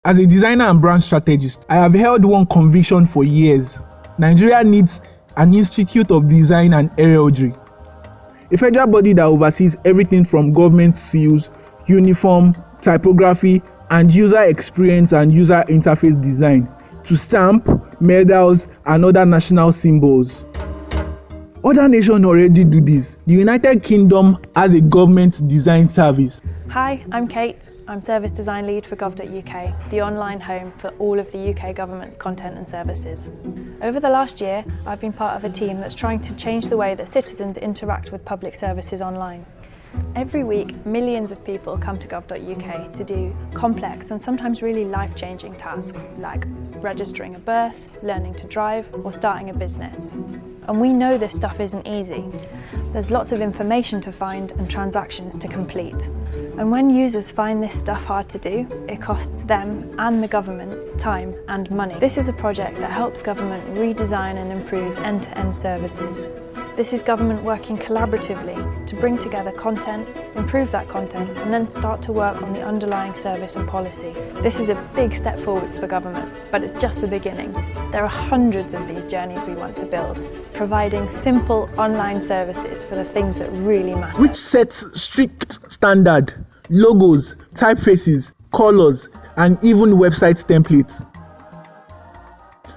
As a designer and brand strategist, I have held one conviction for years. Nigeria needs an Institute of Design and Heraldry, a federal body that oversees everything from government seals, uniform, typography, and user experience and user interface design, to stamp, medals, and other national symbols. Other nations already do this. The United Kingdom has a government design service. Hi, I'm Kate. I'm Service Design Lead for gov.uk, the online home for all of the UK government's content and services. Over the last year, I've been part of a team that's trying to change the way that citizens interact with public services online. Every week, millions of people come to gov.uk to do complex and sometimes really life-changing tasks like registering a birth, learning to drive, or starting a business. And we know this stuff isn't easy. There's lots of information to find and transactions to complete. And when users find this stuff hard to do, it costs them and the government time and money. This is a project that helps government redesign and improve end-to-end services. This is government working collaboratively to bring together content, improve that content, and then start to work on the underlying service and policy. This is a big step forwards for government, but it's just the beginning. There are hundreds of these journeys we want to build, providing simple online services for the things that really matter. Which sets strict standard, logos, typefaces, colors, and even website templates.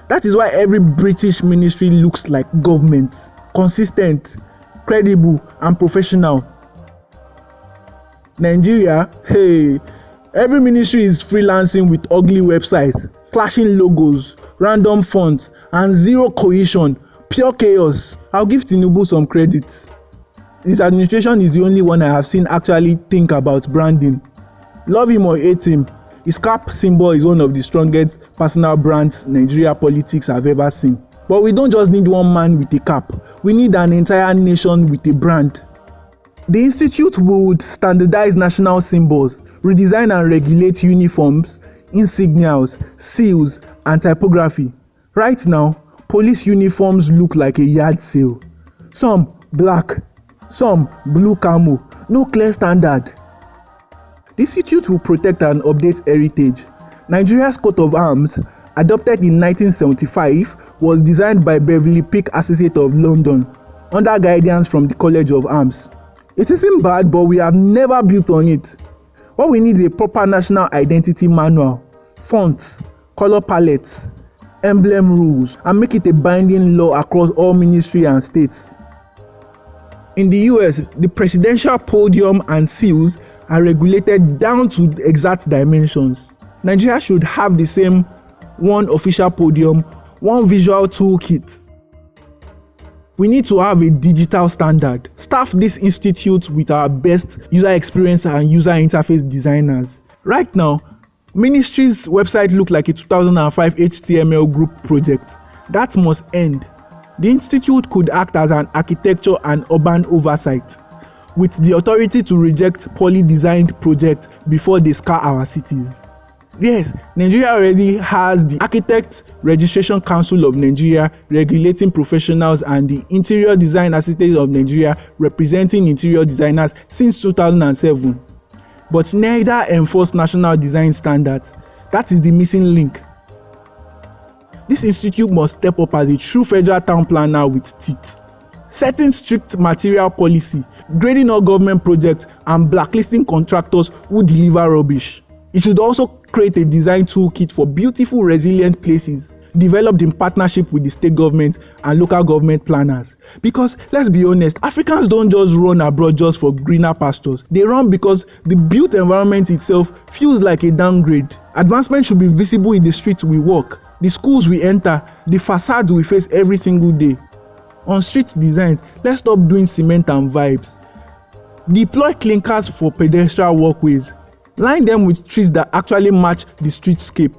That is why every British ministry looks like government. Consistent, credible, and professional. Nigeria, hey, every ministry is freelancing with ugly websites, clashing logos, random fonts, and zero cohesion, pure chaos. I'll give Tinubu some credit. His administration is the only one I have seen actually think about branding. Love him or hate him, his cap symbol is one of the strongest personal brands Nigeria politics have ever seen. But we don't just need one man with a cap, we need an entire nation with a brand. The Institute would standardize national symbols, redesign and regulate uniforms, insignias, seals, and typography. Right now, police uniforms look like a yard sale. Some black, some blue camo, no clear standard. The Institute will protect and update heritage. Nigeria's coat of arms, adopted in 1975, was designed by Beverly Peak Associates of London, under guidance from the College of Arms. It isn't bad, but we have never built on it. What we need is a proper national identity manual, fonts, color palettes, emblem rules, and make it a binding law across all ministries and states. In the US, the presidential podium and seals are regulated down to exact dimensions. Nigeria should have the same: one official podium, one visual toolkit. We need to have a digital standard. Staff this institute with our best user experience and user interface designers. Right now, ministry's website look like a 2005 HTML group project. That must end. The institute could act as an architecture and urban oversight, with the authority to reject poorly designed projects before they scar our cities. Yes, Nigeria already has the Architect Registration Council of Nigeria regulating professionals and the Interior Design Association of Nigeria representing interior designers since 2007. But neither enforce national design standards. That is the missing link. This institute must step up as a true federal town planner with teeth, setting strict material policy, grading all government projects, and blacklisting contractors who deliver rubbish. It should also create a design toolkit for beautiful, resilient places, developed in partnership with the state government and local government planners. Because let's be honest, Africans don't just run abroad just for greener pastures. They run because the built environment itself feels like a downgrade. Advancement should be visible in the streets we walk, the schools we enter, the facades we face every single day. On street design, let's stop doing cement and vibes. Deploy clinkers for pedestrian walkways. Line them with trees that actually match the streetscape,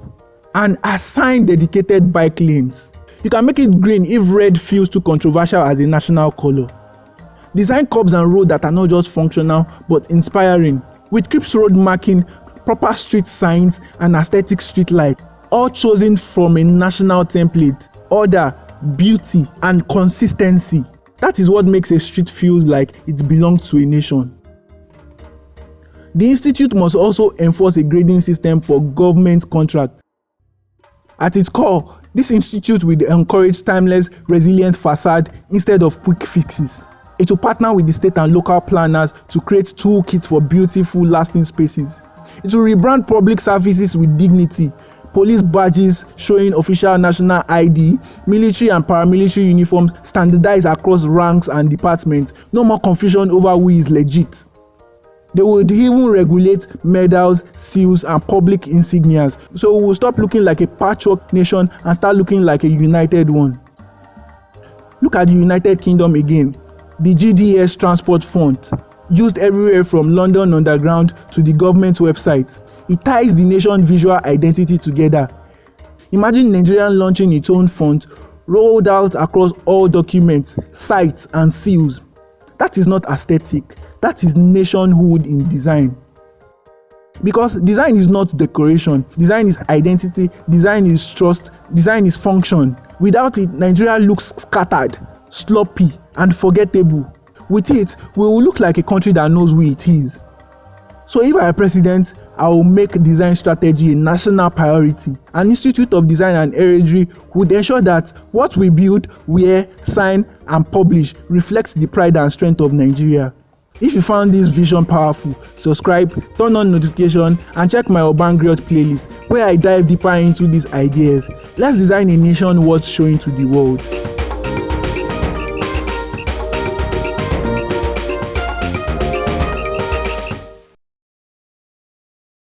and assign dedicated bike lanes. You can make it green if red feels too controversial as a national color. Design curbs and roads that are not just functional but inspiring, with crisp road marking, proper street signs, and aesthetic street lights, all chosen from a national template. Order, beauty, and consistency. That is what makes a street feel like it belongs to a nation. The institute must also enforce a grading system for government contracts. At its core, this institute will encourage timeless, resilient facade instead of quick fixes. It will partner with the state and local planners to create toolkits for beautiful, lasting spaces. It will rebrand public services with dignity, police badges showing official national ID, military and paramilitary uniforms standardized across ranks and departments. No more confusion over who is legit. They would even regulate medals, seals, and public insignias. So we will stop looking like a patchwork nation and start looking like a united one. Look at the United Kingdom again. The GDS transport font, used everywhere from London Underground to the government website. It ties the nation's visual identity together. Imagine Nigeria launching its own font, rolled out across all documents, sites, and seals. That is not aesthetic, that is nationhood in design. Because design is not decoration, design is identity, design is trust, design is function. Without it, Nigeria looks scattered, sloppy, and forgettable. With it, we will look like a country that knows who it is. So if I am president, I will make design strategy a national priority. An Institute of Design and Heraldry would ensure that what we build, wear, sign, and publish reflects the pride and strength of Nigeria. If you found this vision powerful, subscribe, turn on notification, and check my Urban Griot playlist where I dive deeper into these ideas. Let's design a nation worth showing to the world.